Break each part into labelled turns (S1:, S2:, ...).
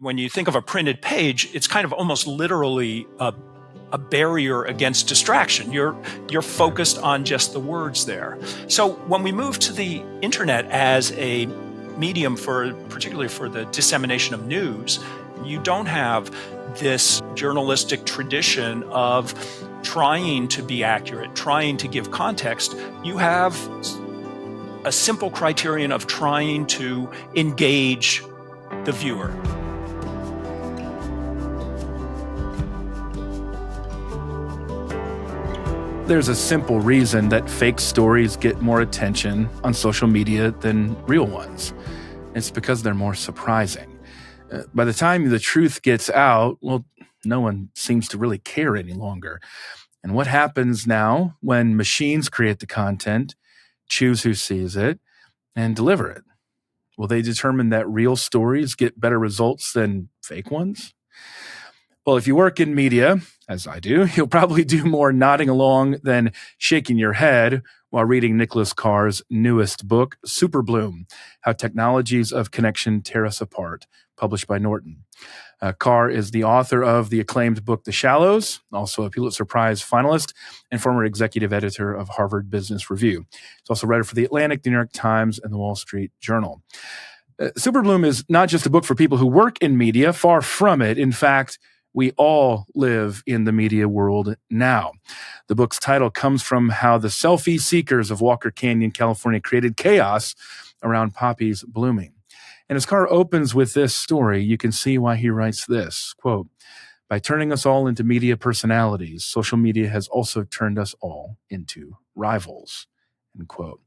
S1: When you think of a printed page, it's kind of almost literally a barrier against distraction. You're focused on just the words there. So when we move to the internet as a medium particularly for the dissemination of news, you don't have this journalistic tradition of trying to be accurate, trying to give context. You have a simple criterion of trying to engage the viewer.
S2: There's a simple reason that fake stories get more attention on social media than real ones. It's because they're more surprising. By the time the truth gets out, well, no one seems to really care any longer. And what happens now when machines create the content, choose who sees it, and deliver it? Will they determine that real stories get better results than fake ones? Well, if you work in media, as I do, you'll probably do more nodding along than shaking your head while reading Nicholas Carr's newest book, Superbloom: How Technologies of Connection Tear Us Apart, published by Norton. Carr is the author of the acclaimed book, The Shallows, also a Pulitzer Prize finalist, and former executive editor of Harvard Business Review. He's also a writer for The Atlantic, The New York Times, and The Wall Street Journal. Superbloom is not just a book for people who work in media, far from it. In fact, we all live in the media world now. The book's title comes from how the selfie seekers of Walker Canyon, California, created chaos around poppies blooming. And as Carr opens with this story, you can see why he writes this, quote, "By turning us all into media personalities, social media has also turned us all into rivals," end quote.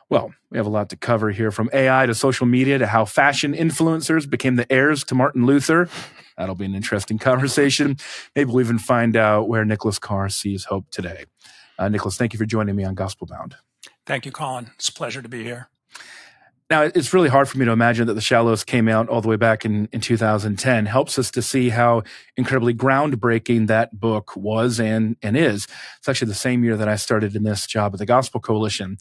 S2: Well, we have a lot to cover here, from AI to social media to how fashion influencers became the heirs to Martin Luther. That'll be an interesting conversation. Maybe we'll even find out where Nicholas Carr sees hope today. Nicholas, thank you for joining me on Gospelbound.
S1: Thank you, Collin. It's a pleasure to be here.
S2: Now, it's really hard for me to imagine that The Shallows came out all the way back in 2010. Helps us to see how incredibly groundbreaking that book was and is. It's actually the same year that I started in this job at the Gospel Coalition.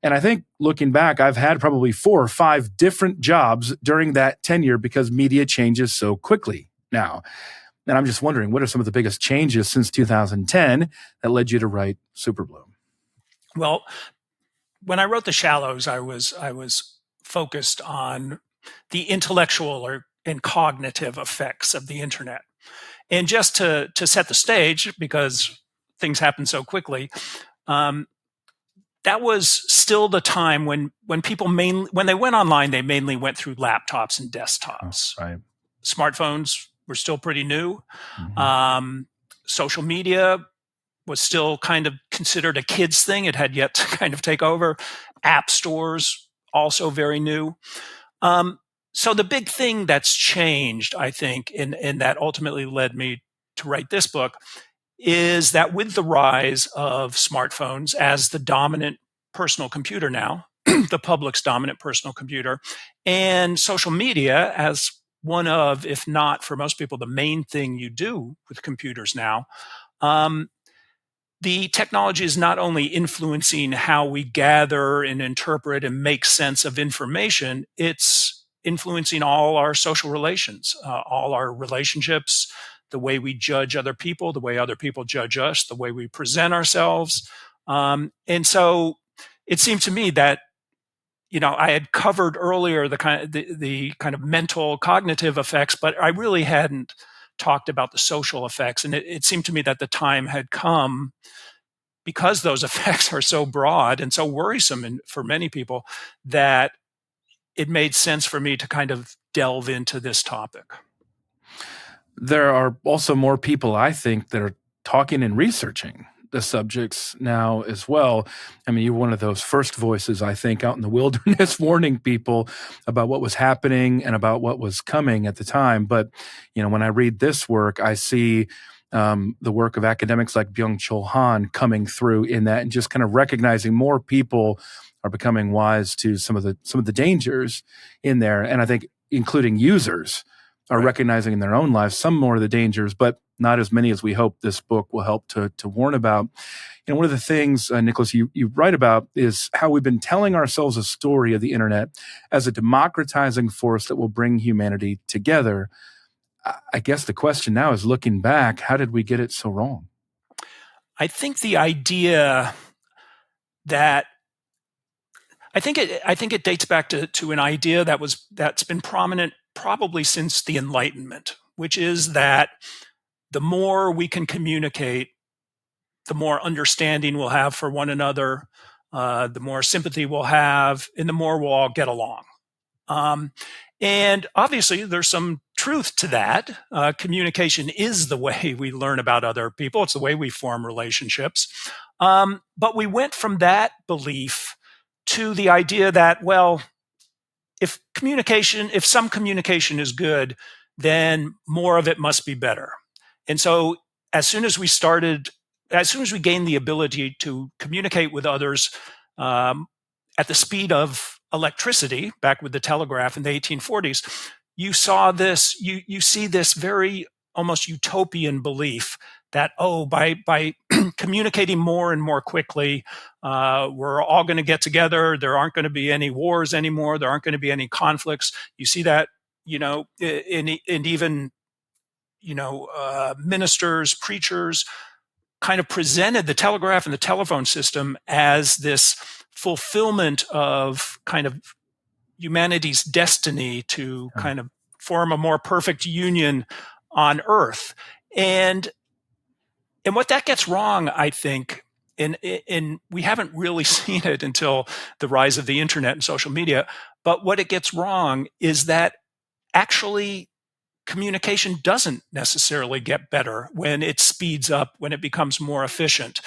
S2: And I think looking back, I've had probably 4 or 5 different jobs during that tenure because media changes so quickly now. And I'm just wondering, what are some of the biggest changes since 2010 that led you to write Superbloom?
S1: Well, when I wrote The Shallows, I was focused on the intellectual and cognitive effects of the internet. And just to set the stage, because things happen so quickly, that was still the time when people when they went online, they mainly went through laptops and desktops.
S2: Oh, right.
S1: Smartphones were still pretty new.
S2: Mm-hmm.
S1: Social media was still kind of considered a kid's thing. It had yet to kind of take over. App stores, also very new. So the big thing that's changed, I think, and that ultimately led me to write this book, is that with the rise of smartphones as the dominant personal computer now, the public's dominant personal computer, and social media as one of, if not for most people, the main thing you do with computers now, the technology is not only influencing how we gather and interpret and make sense of information, it's influencing all our social relations, all our relationships, the way we judge other people, the way other people judge us, the way we present ourselves. And so it seemed to me that, I had covered earlier the kind of mental cognitive effects, but I really hadn't talked about the social effects. And it seemed to me that the time had come, because those effects are so broad and so worrisome for many people, that it made sense for me to kind of delve into this topic.
S2: There are also more people, I think, that are talking and researching the subjects now as well. I mean, you're one of those first voices, I think, out in the wilderness warning people about what was happening and about what was coming at the time. But, when I read this work, I see the work of academics like Byung-Chul Han coming through in that, and just kind of recognizing more people are becoming wise to some of the dangers in there. And I think including users are recognizing in their own lives some more of the dangers, but not as many as we hope this book will help to warn about. And one of the things, Nicholas, you write about is how we've been telling ourselves a story of the internet as a democratizing force that will bring humanity together. I guess the question now is, looking back, how did we get it so wrong?
S1: I think the idea that I think it dates back to an idea that's been prominent probably since the Enlightenment, which is that the more we can communicate, the more understanding we'll have for one another, the more sympathy we'll have, and the more we'll all get along. And obviously, there's some truth to that. Communication is the way we learn about other people. It's the way we form relationships. But we went from that belief to the idea that, well, if some communication is good, then more of it must be better. And so as soon as we gained the ability to communicate with others at the speed of electricity, back with the telegraph in the 1840s, you see this very almost utopian belief that, by communicating more and more quickly, we're all going to get together. There aren't going to be any wars anymore. There aren't going to be any conflicts. You see that, and even, ministers, preachers kind of presented the telegraph and the telephone system as this fulfillment of kind of humanity's destiny to kind of form a more perfect union on Earth. And what that gets wrong, I think, and we haven't really seen it until the rise of the internet and social media, but what it gets wrong is that actually communication doesn't necessarily get better when it speeds up, when it becomes more efficient.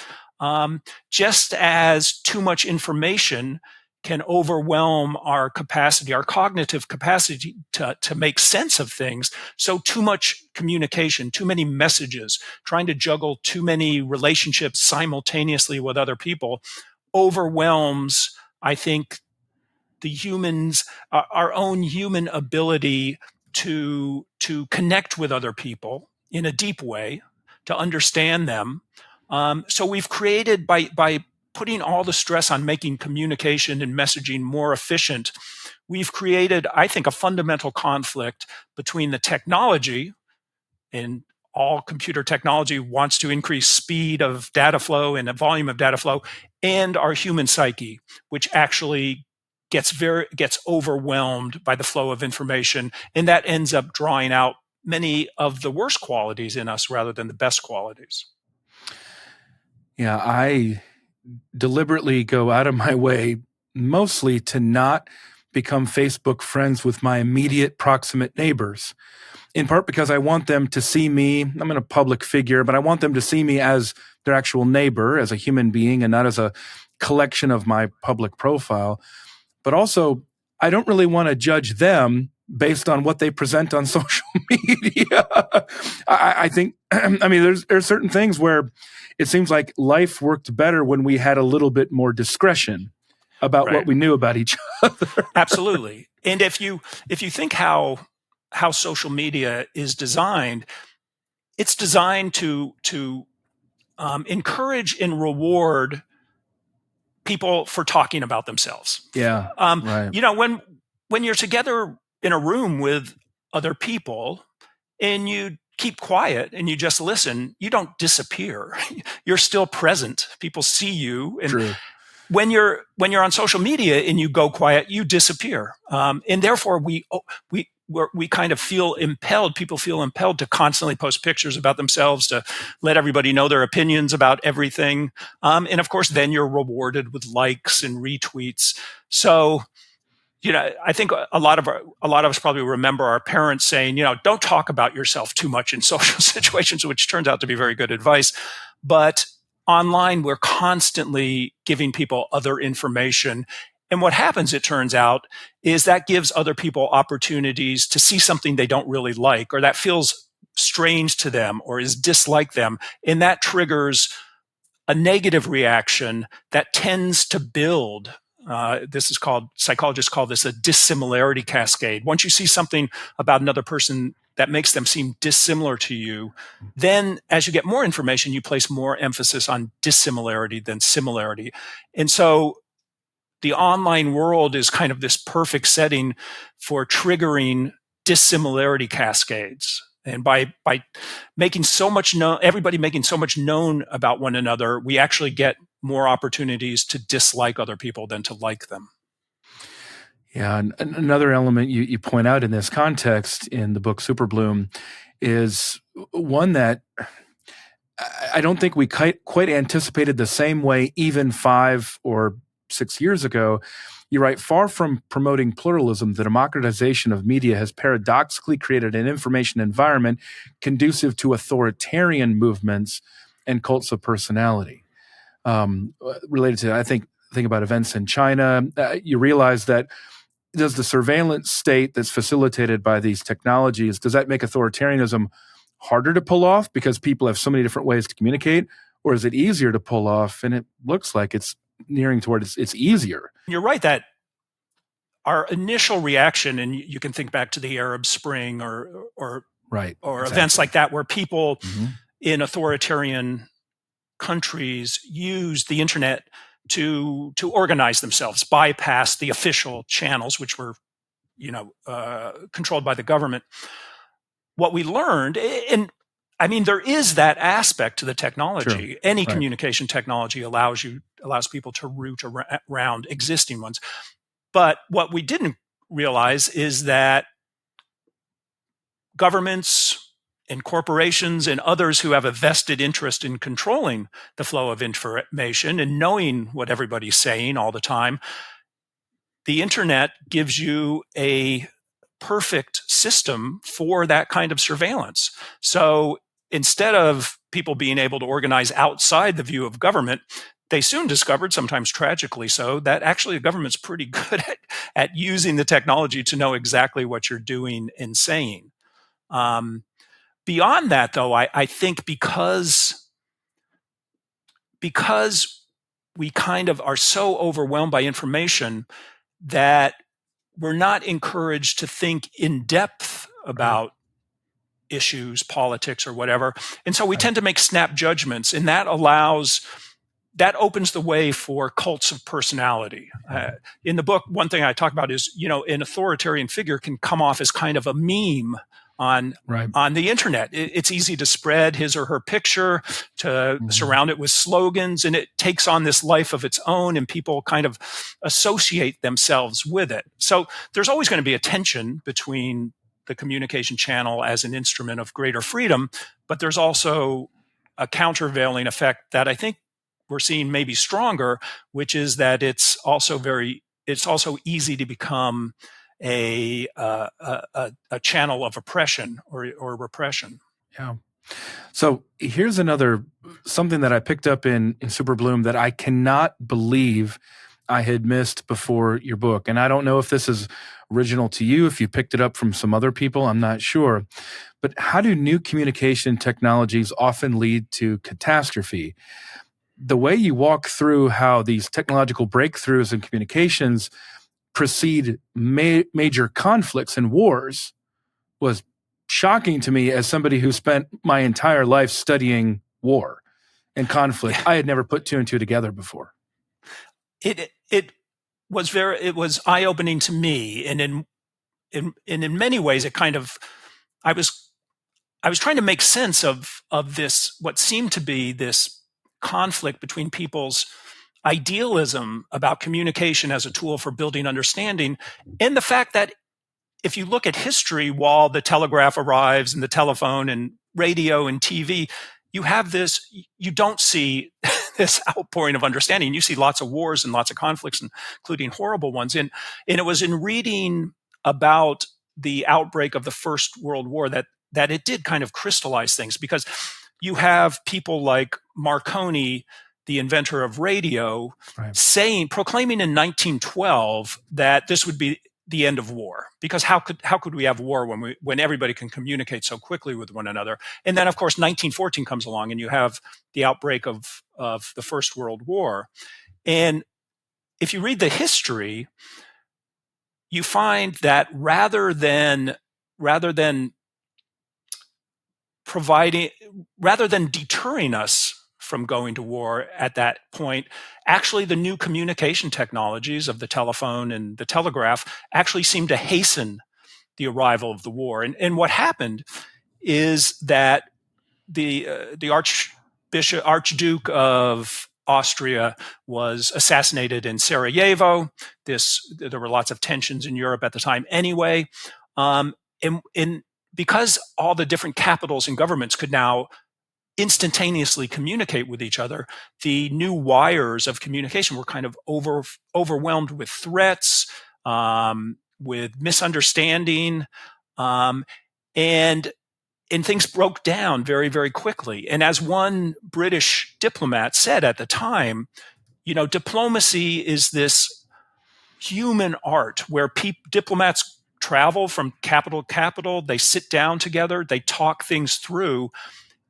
S1: Just as too much information can overwhelm our capacity, our cognitive capacity to make sense of things. So too much communication, too many messages, trying to juggle too many relationships simultaneously with other people overwhelms, I think, our own human ability to connect with other people in a deep way, to understand them. So we've created, by putting all the stress on making communication and messaging more efficient, we've created, I think, a fundamental conflict between the technology, and all computer technology wants to increase speed of data flow and the volume of data flow, and our human psyche, which actually gets overwhelmed by the flow of information, and that ends up drawing out many of the worst qualities in us rather than the best qualities.
S2: Yeah, I deliberately go out of my way mostly to not become Facebook friends with my immediate proximate neighbors, in part because I want them to see me. I'm a public figure, but I want them to see me as their actual neighbor, as a human being, and not as a collection of my public profile. But also, I don't really want to judge them based on what they present on social media. I think, there's certain things where it seems like life worked better when we had a little bit more discretion about
S1: Right.
S2: what we knew about each other.
S1: Absolutely. And if you think how social media is designed, it's designed to encourage and reward people for talking about themselves.
S2: Yeah. Right.
S1: When you're together in a room with other people and you keep quiet and you just listen, you don't disappear. You're still present. People see you. And
S2: True.
S1: when you're on social media and you go quiet, you disappear. And therefore we kind of feel impelled. People feel impelled to constantly post pictures about themselves, to let everybody know their opinions about everything. And of course, then you're rewarded with likes and retweets. So, I think a lot of us probably remember our parents saying, don't talk about yourself too much in social situations, which turns out to be very good advice. But online, we're constantly giving people other information. And what happens, it turns out, is that gives other people opportunities to see something they don't really like, or that feels strange to them or is dislike them. And that triggers a negative reaction that tends to build. Psychologists call this a dissimilarity cascade. Once you see something about another person that makes them seem dissimilar to you, then as you get more information, you place more emphasis on dissimilarity than similarity. And so the online world is kind of this perfect setting for triggering dissimilarity cascades. And by making so much known, everybody making so much known about one another, we actually get more opportunities to dislike other people than to like them.
S2: Yeah, and another element you point out in this context in the book Super Bloom is one that I don't think we quite anticipated the same way even 5 or 6 years ago. You write, far from promoting pluralism, the democratization of media has paradoxically created an information environment conducive to authoritarian movements and cults of personality. Related to, I think about events in China, you realize that does the surveillance state that's facilitated by these technologies, does that make authoritarianism harder to pull off because people have so many different ways to communicate, or is it easier to pull off? And it looks like it's nearing toward it's easier.
S1: You're right that our initial reaction, and you can think back to the Arab Spring or
S2: right,
S1: or
S2: exactly.
S1: events like that, where people in authoritarian countries use the internet to organize themselves, bypass the official channels, which were, controlled by the government. What we learned, and I mean, there is that aspect to the technology.
S2: Sure.
S1: Any
S2: Right.
S1: communication technology allows people to route around existing ones. But what we didn't realize is that governments and corporations and others who have a vested interest in controlling the flow of information and knowing what everybody's saying all the time, the internet gives you a perfect system for that kind of surveillance. So instead of people being able to organize outside the view of government, they soon discovered, sometimes tragically so, that actually the government's pretty good at using the technology to know exactly what you're doing and saying. Beyond that, though, I think because we kind of are so overwhelmed by information that we're not encouraged to think in depth about issues, politics, or whatever. And so we tend to make snap judgments, and that opens the way for cults of personality. In the book, one thing I talk about is, an authoritarian figure can come off as kind of a meme on the internet. It's easy to spread his or her picture, to surround it with slogans, and it takes on this life of its own, and people kind of associate themselves with it. So there's always going to be a tension between the communication channel as an instrument of greater freedom, but there's also a countervailing effect that I think we're seeing maybe stronger, which is that it's also easy to become a channel of oppression or repression.
S2: Yeah. So here's something that I picked up in Super Bloom that I cannot believe I had missed before your book. And I don't know if this is original to you, if you picked it up from some other people, I'm not sure. But how do new communication technologies often lead to catastrophe? The way you walk through how these technological breakthroughs in communications precede major conflicts and wars was shocking to me as somebody who spent my entire life studying war and conflict. I had never put two and two together before.
S1: It was eye-opening to me, and in many ways, it kind of I was trying to make sense of this, what seemed to be this conflict between people's idealism about communication as a tool for building understanding, and the fact that if you look at history, while the telegraph arrives and the telephone and radio and TV, you don't see this outpouring of understanding. You see lots of wars and lots of conflicts, including horrible ones. And it was in reading about the outbreak of the First World War that it did kind of crystallize things, because you have people like Marconi, the inventor of radio, proclaiming in 1912 that this would be the end of war, because how could we have war when everybody can communicate so quickly with one another? And then, of course, 1914 comes along, and you have the outbreak of the First World War. And if you read the history, you find that rather than deterring us from going to war at that point, actually the new communication technologies of the telephone and the telegraph actually seemed to hasten the arrival of the war. And what happened is that the Archduke of Austria was assassinated in Sarajevo. There were lots of tensions in Europe at the time anyway. And because all the different capitals and governments could now instantaneously communicate with each other, the new wires of communication were kind of overwhelmed with threats, with misunderstanding, um, and and things broke down very, very quickly. And as one British diplomat said at the time, diplomacy is this human art where diplomats travel from capital to capital, they sit down together, they talk things through,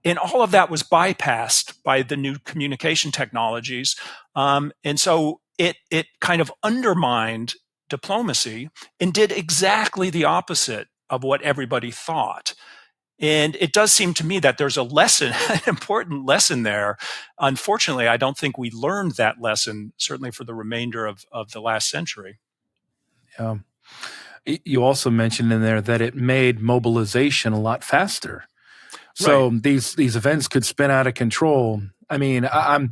S1: and all of that was bypassed by the new communication technologies. And so it kind of undermined diplomacy and did exactly the opposite of what everybody thought. And it does seem to me that there's a lesson, an important lesson there. Unfortunately, I don't think we learned that lesson, certainly for the remainder of the last century.
S2: Yeah. You also mentioned in there that it made mobilization a lot faster. So
S1: Right.
S2: these events could spin out of control. I mean, I'm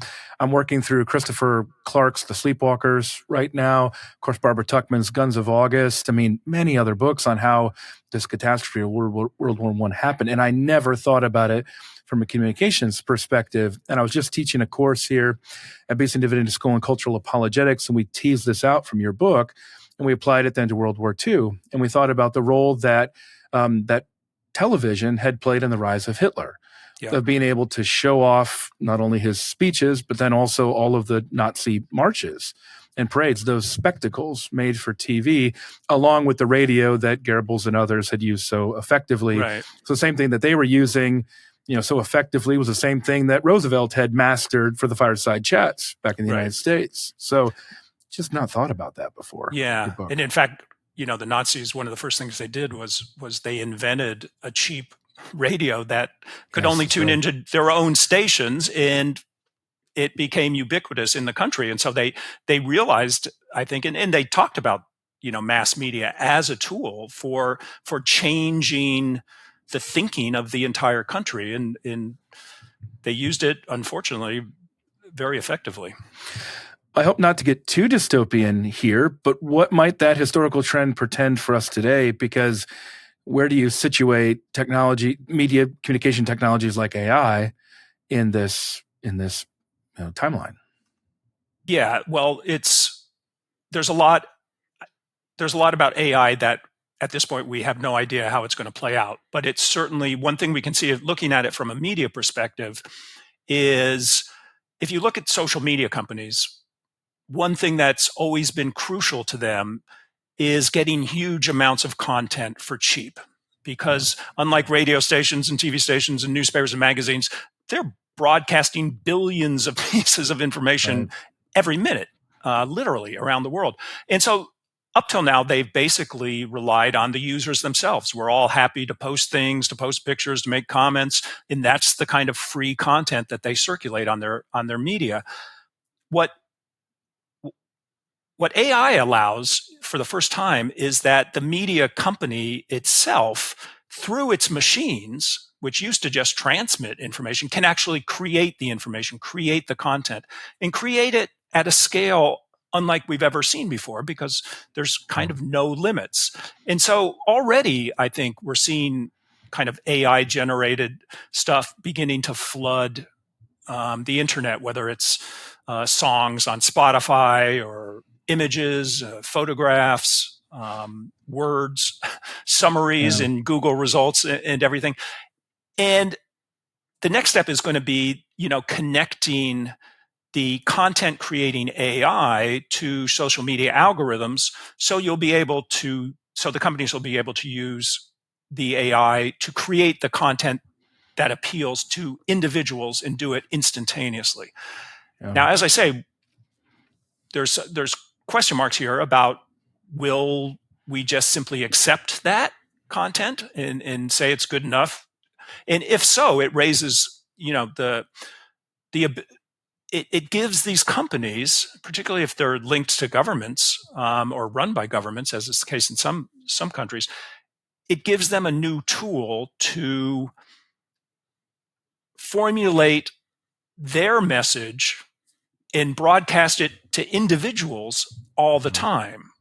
S2: working through Christopher Clark's The Sleepwalkers right now. Of course, Barbara Tuchman's Guns of August. I mean, many other books on how this catastrophe of World War I happened. And I never thought about it from a communications perspective. And I was just teaching a course here at Basin Dividend School in Cultural Apologetics, and we teased this out from your book, and we applied it then to World War II. And we thought about the role that that television had played in the rise of Hitler,
S1: Yeah.
S2: of being able to show off not only his speeches, but then also all of the Nazi marches and parades, those spectacles made for TV, along with the radio that Goebbels and others had used so effectively.
S1: Right.
S2: So the same thing that they were using, so effectively was the same thing that Roosevelt had mastered for the fireside chats back in the United States. So just not thought about that before.
S1: Yeah. And in fact, the Nazis, one of the first things they did was they invented a cheap radio that could only tune into their own stations, and it became ubiquitous in the country. And so they realized, I think, and they talked about, mass media as a tool for changing the thinking of the entire country. And they used it, unfortunately, very effectively.
S2: I hope not to get too dystopian here, but what might that historical trend portend for us today? Because where do you situate technology, media communication technologies like AI in this timeline?
S1: Yeah, well, there's a lot about AI that at this point we have no idea how it's going to play out. But it's certainly one thing we can see, looking at it from a media perspective, is if you look at social media companies, one thing that's always been crucial to them is getting huge amounts of content for cheap. Because unlike radio stations and TV stations and newspapers and magazines, they're broadcasting billions of pieces of information every minute, literally around the world. And so up till now, they've basically relied on the users themselves. We're all happy to post things, to post pictures, to make comments, and that's the kind of free content that they circulate on their media. What AI allows for the first time is that the media company itself, through its machines, which used to just transmit information, can actually create the information, create the content, and create it at a scale unlike we've ever seen before, because there's kind of no limits. And so already, I think we're seeing kind of AI generated stuff beginning to flood the internet, whether it's songs on Spotify or images, photographs, words, summaries in Google results, and everything. And the next step is going to be, connecting the content creating AI to social media algorithms. So the companies will be able to use the AI to create the content that appeals to individuals and do it instantaneously. Now, as I say, there's question marks here about, will we just simply accept that content and say it's good enough? And if so, it raises, it gives these companies, particularly if they're linked to governments or run by governments, as is the case in some countries, it gives them a new tool to formulate their message and broadcast it to individuals all the time.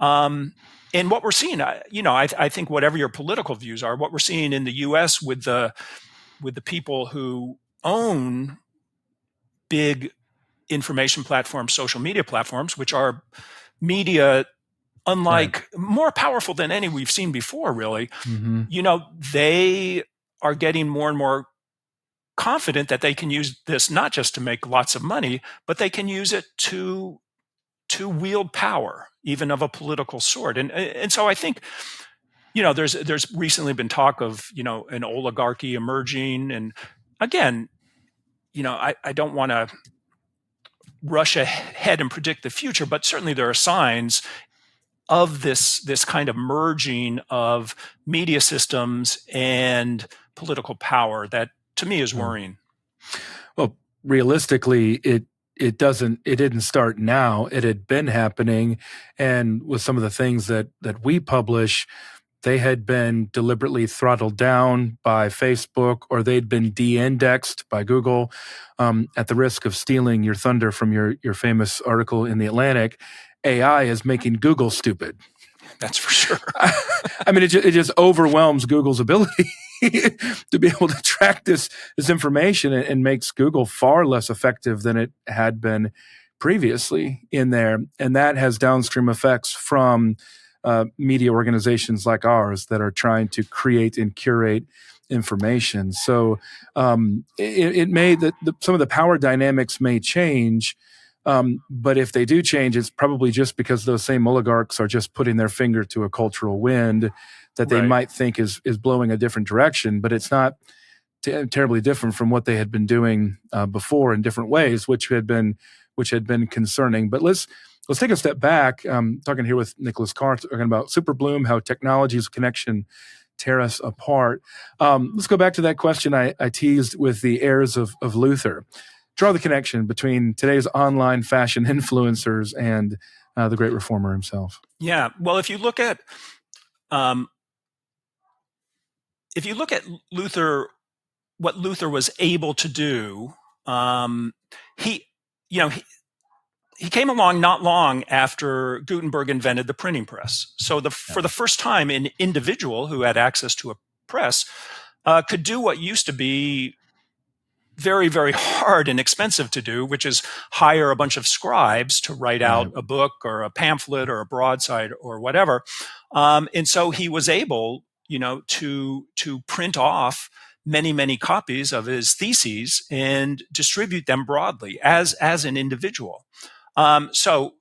S1: And what we're seeing, I think whatever your political views are, what we're seeing in the U.S. with the people who own big information platforms, social media platforms, which are media unlike more powerful than any we've seen before, really. They are getting more and more confident that they can use this not just to make lots of money, but they can use it to wield power, even of a political sort. And so I think, there's recently been talk of, an oligarchy emerging. And again, I don't want to rush ahead and predict the future, but certainly there are signs of this kind of merging of media systems and political power that to me is worrying.
S2: Well, realistically, it didn't start now. It had been happening. And with some of the things that we publish, they had been deliberately throttled down by Facebook, or they'd been de-indexed by Google. At the risk of stealing your thunder from your famous article in The Atlantic, AI is making Google stupid.
S1: That's for sure.
S2: I mean, it just overwhelms Google's ability to be able to track this information, and makes Google far less effective than it had been previously in there. And that has downstream effects from media organizations like ours that are trying to create and curate information. So it may that some of the power dynamics may change. But if they do change, it's probably just because those same oligarchs are just putting their finger to a cultural wind that they might think is blowing a different direction. But it's not terribly different from what they had been doing before in different ways, which had been concerning. But let's take a step back. Talking here with Nicholas Carr, talking about Superbloom, how technology's connection tear us apart. Let's go back to that question I teased with the heirs of Luther. Draw the connection between today's online fashion influencers and the great reformer himself. Yeah.
S1: Well, if you look at Luther, what Luther was able to do, he came along not long after Gutenberg invented the printing press. So for the first time, an individual who had access to a press could do what used to be very, very hard and expensive to do, which is hire a bunch of scribes to write out a book or a pamphlet or a broadside or whatever. And so he was able, to print off many, many copies of his theses and distribute them broadly as an individual. So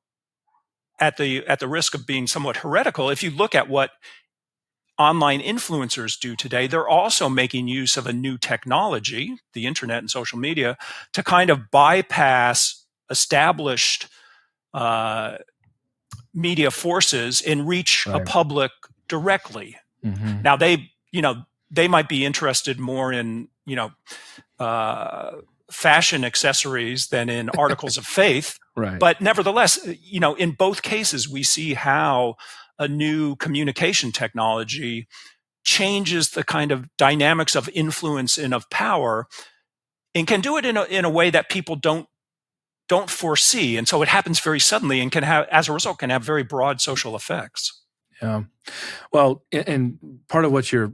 S1: at the risk of being somewhat heretical, if you look at what online influencers do today, they're also making use of a new technology, the internet and social media, to kind of bypass established media forces and reach a public directly. Now they might be interested more in fashion accessories than in articles of faith. But nevertheless, in both cases, we see how a new communication technology changes the kind of dynamics of influence and of power, and can do it in a way that people don't foresee. And so it happens very suddenly and as a result, can have very broad social effects.
S2: Yeah. Well, and part of what you're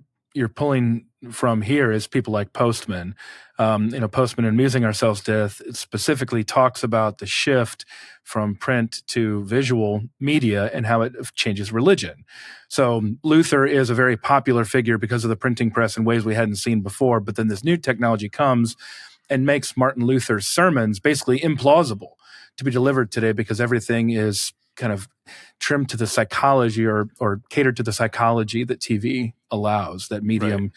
S2: pulling from here is people like Postman. Postman, in Amusing Ourselves to Death, it specifically talks about the shift from print to visual media and how it changes religion. So Luther is a very popular figure because of the printing press in ways we hadn't seen before. But then this new technology comes and makes Martin Luther's sermons basically implausible to be delivered today, because everything is kind of trimmed to the psychology or catered to the psychology that TV allows, that medium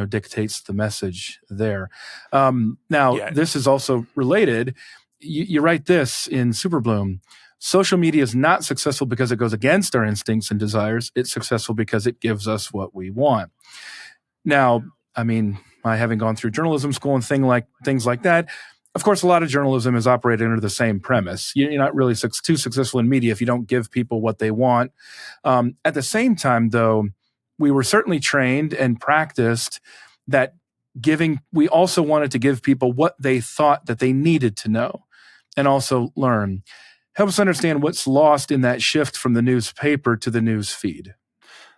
S2: dictates the message there. This is also related. You write this in Superbloom: social media is not successful because it goes against our instincts and desires. It's successful because it gives us what we want. Now, I mean, I having gone through journalism school and things like that, of course, a lot of journalism is operated under the same premise. You're not really too successful in media if you don't give people what they want. At the same time, though, we were certainly trained and practiced that we also wanted to give people what they thought that they needed to know and also learn. Help us understand what's lost in that shift from the newspaper to the news feed.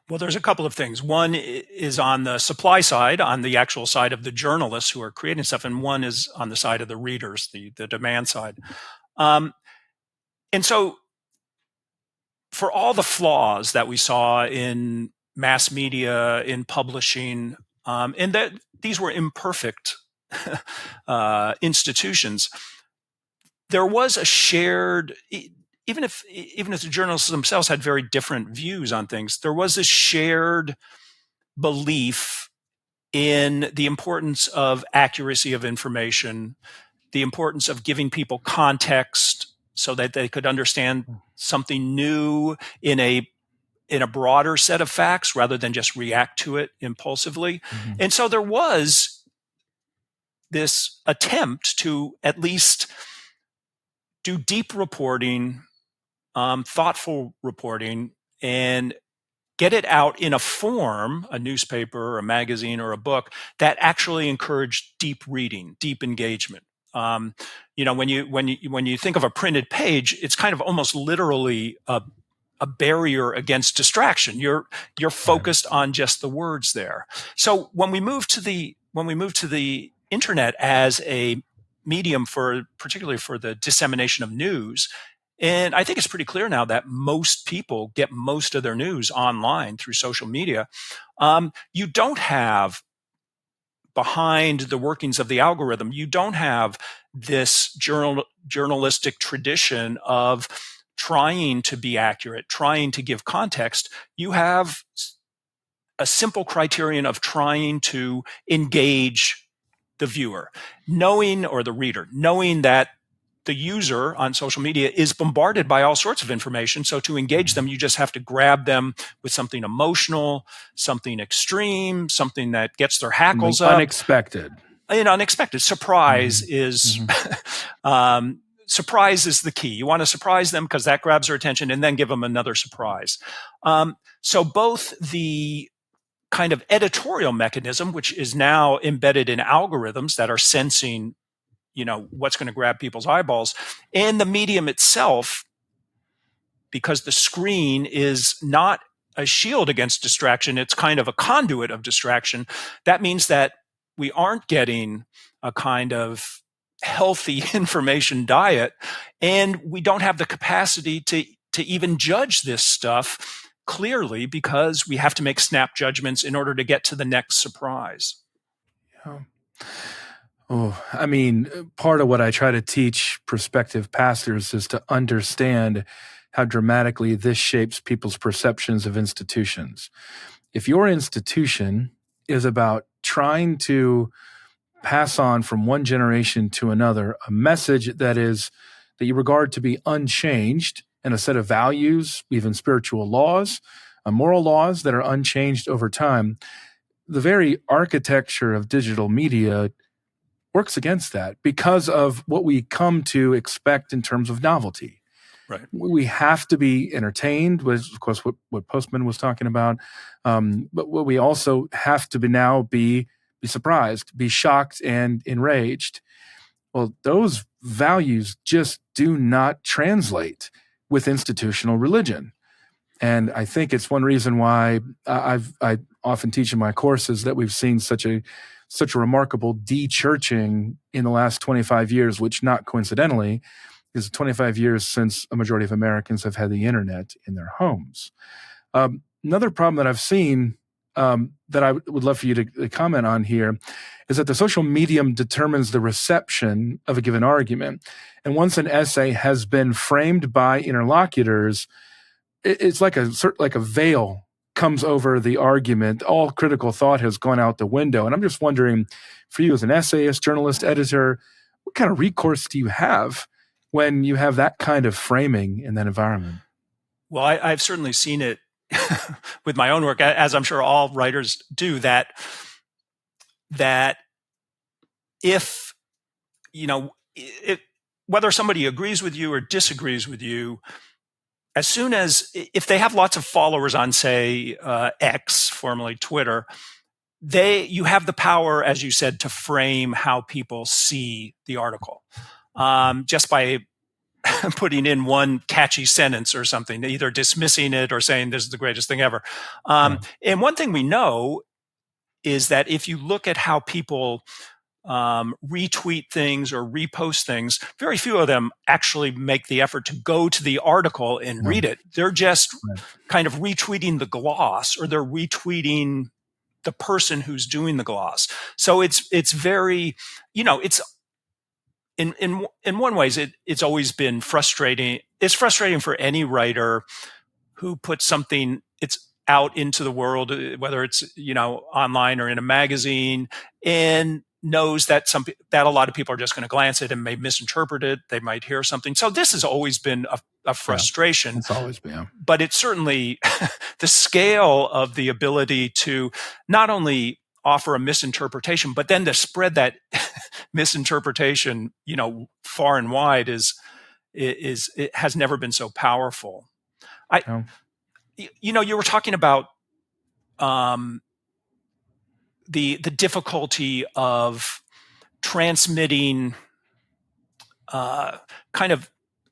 S1: Well, there's a couple of things. One is on the supply side, on the actual side of the journalists who are creating stuff, and one is on the side of the readers, the demand side. And so for all the flaws that we saw in mass media, in publishing, and that these were imperfect institutions, there was a shared, even if the journalists themselves had very different views on things, there was a shared belief in the importance of accuracy of information, the importance of giving people context so that they could understand something new in a broader set of facts rather than just react to it impulsively. Mm-hmm. And so there was this attempt to at least do deep reporting, thoughtful reporting, and get it out in a form, a newspaper, a magazine, or a book that actually encouraged deep reading, deep engagement. When you think of a printed page, it's kind of almost literally a barrier against distraction. You're focused on just the words there. So when we move to the internet as a medium particularly for the dissemination of news, and I think it's pretty clear now that most people get most of their news online through social media. You don't have, behind the workings of the algorithm, you don't have this journalistic tradition of trying to be accurate, trying to give context. You have a simple criterion of trying to engage the viewer, or the reader, knowing that the user on social media is bombarded by all sorts of information. So to engage them, you just have to grab them with something emotional, something extreme, something that gets their hackles up.
S2: Unexpected.
S1: Unexpected. Surprise is surprise is the key. You want to surprise them because that grabs their attention, and then give them another surprise. So both the kind of editorial mechanism, which is now embedded in algorithms that are sensing what's going to grab people's eyeballs, and the medium itself, because the screen is not a shield against distraction, it's kind of a conduit of distraction. That means that we aren't getting a kind of healthy information diet, and we don't have the capacity to even judge this stuff clearly, because we have to make snap judgments in order to get to the next surprise.
S2: Yeah. Oh, I mean, part of what I try to teach prospective pastors is to understand how dramatically this shapes people's perceptions of institutions. If your institution is about trying to pass on from one generation to another a message that you regard to be unchanged, and a set of values, even spiritual laws, moral laws that are unchanged over time, the very architecture of digital media works against that because of what we come to expect in terms of novelty.
S1: Right.
S2: We have to be entertained, which is, of course, what Postman was talking about. But what we also have to be surprised, be shocked and enraged. Well, those values just do not translate with institutional religion. And I think it's one reason why I often teach in my courses that we've seen such a remarkable de-churching in the last 25 years, which not coincidentally is 25 years since a majority of Americans have had the internet in their homes. Another problem that I've seen that I would love for you to comment on here is that the social medium determines the reception of a given argument. And once an essay has been framed by interlocutors, it's like a veil comes over the argument. All critical thought has gone out the window. And I'm just wondering, for you as an essayist, journalist, editor, what kind of recourse do you have when you have that kind of framing in that environment?
S1: Well, I've certainly seen it with my own work, as I'm sure all writers do, that if, whether somebody agrees with you or disagrees with you, as soon as, if they have lots of followers on, say, X, formerly Twitter, you have the power, as you said, to frame how people see the article, just by putting in one catchy sentence or something, either dismissing it or saying this is the greatest thing ever. And one thing we know is that if you look at how people retweet things or repost things, very few of them actually make the effort to go to the article and read it. They're just kind of retweeting the gloss, or they're retweeting the person who's doing the gloss. So it's very, it's in one ways it's always been frustrating. It's frustrating for any writer who puts something it's out into the world, whether it's online or in a magazine, and knows that that a lot of people are just going to glance at it and may misinterpret it. They might hear something. So this has always been a frustration.
S2: It's always been. Yeah.
S1: But it's certainly the scale of the ability to not only offer a misinterpretation, but then to spread that misinterpretation, far and wide it has never been so powerful. You were talking about the difficulty of transmitting kind of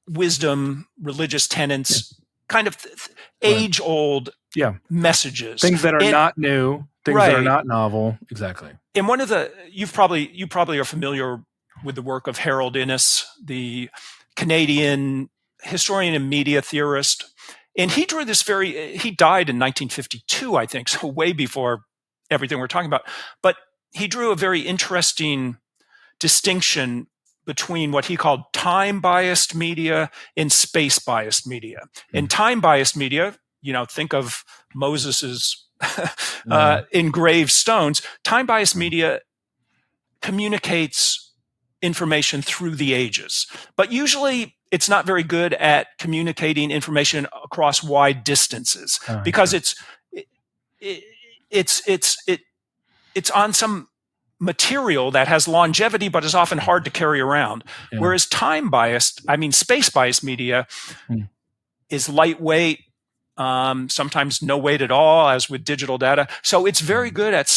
S1: wisdom, religious tenets, kind of age-old messages,
S2: things that are not new, things that are not novel. Exactly.
S1: And one of you probably are familiar with the work of Harold Innis, the Canadian historian and media theorist. And he drew this he died in 1952, I think, so way before everything we're talking about. But he drew a very interesting distinction between what he called time-biased media and space-biased media. In time-biased media, think of Moses's engraved stones. Time-biased media communicates information through the ages, but usually it's not very good at communicating information across wide distances because it's on some material that has longevity but is often hard to carry around. Whereas space-biased media is lightweight, sometimes no weight at all, as with digital data. So it's very good at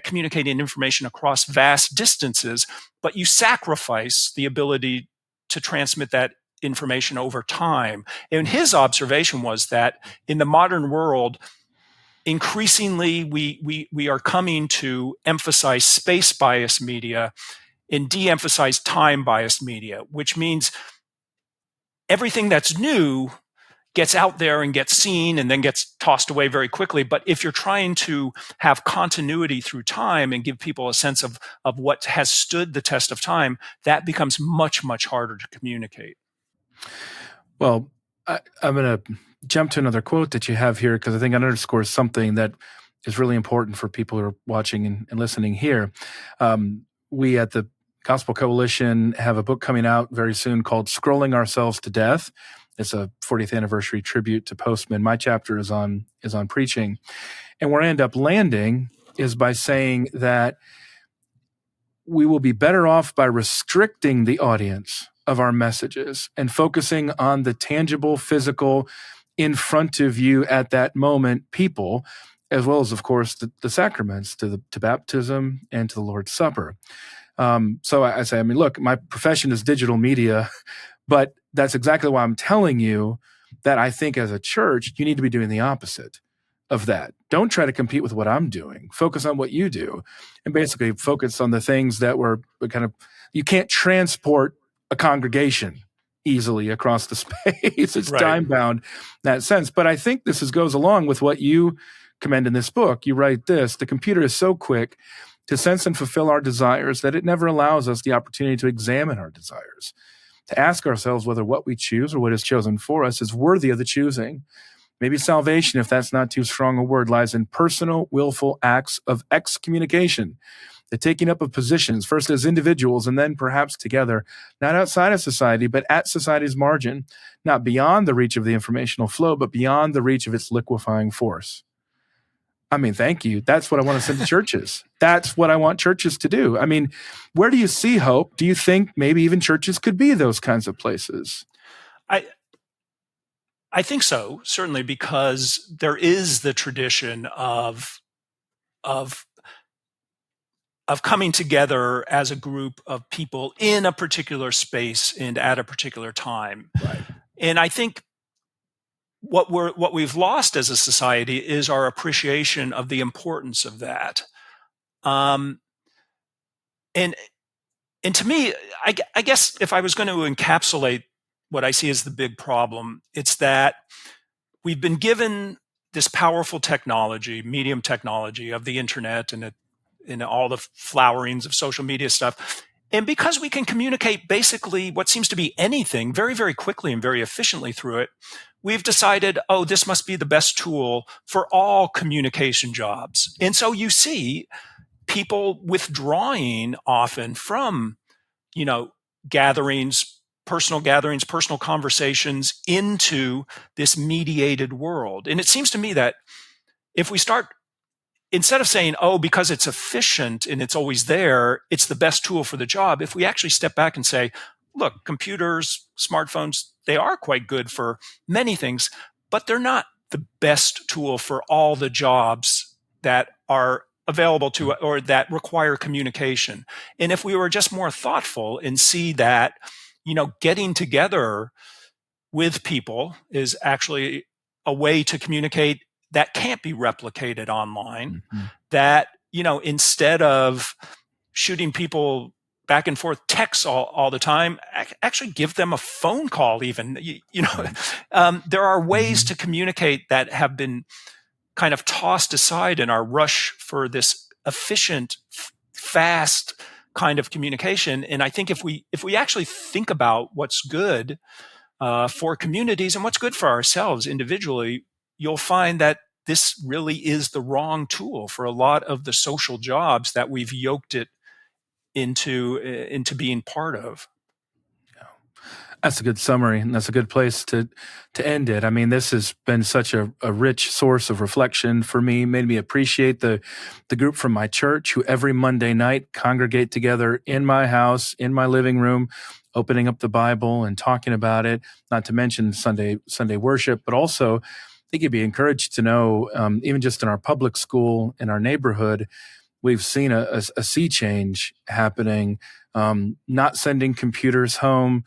S1: communicating information across vast distances, but you sacrifice the ability to transmit that information over time. And his observation was that in the modern world, increasingly we are coming to emphasize space-biased media and de-emphasize time-biased media, which means everything that's new gets out there and gets seen and then gets tossed away very quickly. But if you're trying to have continuity through time and give people a sense of what has stood the test of time, that becomes much, much harder to communicate.
S2: Well, I'm going to jump to another quote that you have here, because I think it underscores something that is really important for people who are watching and listening here. We at the Gospel Coalition have a book coming out very soon called Scrolling Ourselves to Death. It's a 40th anniversary tribute to Postman. My chapter is on preaching. And where I end up landing is by saying that we will be better off by restricting the audience of our messages and focusing on the tangible, physical, in front of you at that moment people, as well as, of course, the sacraments, to baptism and to the Lord's Supper. So I say, look, my profession is digital media, but that's exactly why I'm telling you that I think as a church, you need to be doing the opposite of that. Don't try to compete with what I'm doing. Focus on what you do, and basically focus on the things that were you can't transport a congregation easily across the space. It's time-bound in that sense. But I think this goes along with what you commend in this book. You write this: the computer is so quick to sense and fulfill our desires that it never allows us the opportunity to examine our desires, to ask ourselves whether what we choose or what is chosen for us is worthy of the choosing. Maybe salvation, if that's not too strong a word, lies in personal, willful acts of excommunication, the taking up of positions, first as individuals and then perhaps together, not outside of society, but at society's margin, not beyond the reach of the informational flow, but beyond the reach of its liquefying force. Thank you. That's what I want to send to churches. That's what I want churches to do. Where do you see hope? Do you think maybe even churches could be those kinds of places?
S1: I think so, certainly, because there is the tradition of coming together as a group of people in a particular space and at a particular time.
S2: Right.
S1: And I think what we've lost as a society is our appreciation of the importance of that. Um, and and to me, I guess if I was going to encapsulate what I see as the big problem, it's that we've been given this powerful technology, medium technology of the internet and all the flowerings of social media stuff. And because we can communicate basically what seems to be anything very, very quickly and very efficiently through it, we've decided, oh, this must be the best tool for all communication jobs. And so you see people withdrawing often from, gatherings, personal conversations into this mediated world. And it seems to me that if we start, instead of saying, oh, because it's efficient and it's always there, it's the best tool for the job, if we actually step back and say, look, computers, smartphones, they are quite good for many things, but they're not the best tool for all the jobs that are available to or that require communication. And if we were just more thoughtful and see that, getting together with people is actually a way to communicate that can't be replicated online, that, instead of shooting people back and forth texts all the time, actually give them a phone call even. There are ways to communicate that have been kind of tossed aside in our rush for this efficient, fast kind of communication. And I think if we actually think about what's good for communities and what's good for ourselves individually, you'll find that this really is the wrong tool for a lot of the social jobs that we've yoked it into being part of.
S2: That's a good summary, and that's a good place to end it. I mean, this has been such a rich source of reflection for me, made me appreciate the group from my church who every Monday night congregate together in my house, in my living room, opening up the Bible and talking about it, not to mention Sunday worship, but also I think you'd be encouraged to know, even just in our public school, in our neighborhood, we've seen a sea change happening, not sending computers home,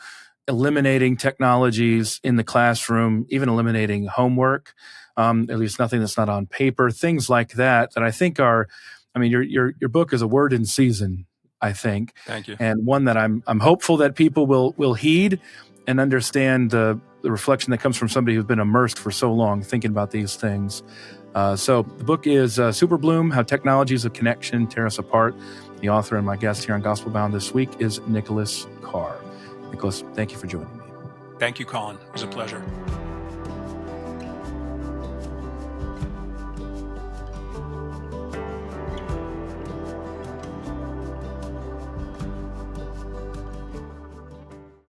S2: eliminating technologies in the classroom, even eliminating homework, at least nothing that's not on paper, things like that I think your book is a word in season, I think.
S1: Thank you.
S2: And one that I'm hopeful that people will heed and understand the reflection that comes from somebody who's been immersed for so long thinking about these things. So the book is Super Bloom, How Technologies of Connection Tear Us Apart. The author and my guest here on Gospelbound this week is Nicholas Carr. Nicholas, thank you for joining me.
S1: Thank you, Collin. It was a pleasure.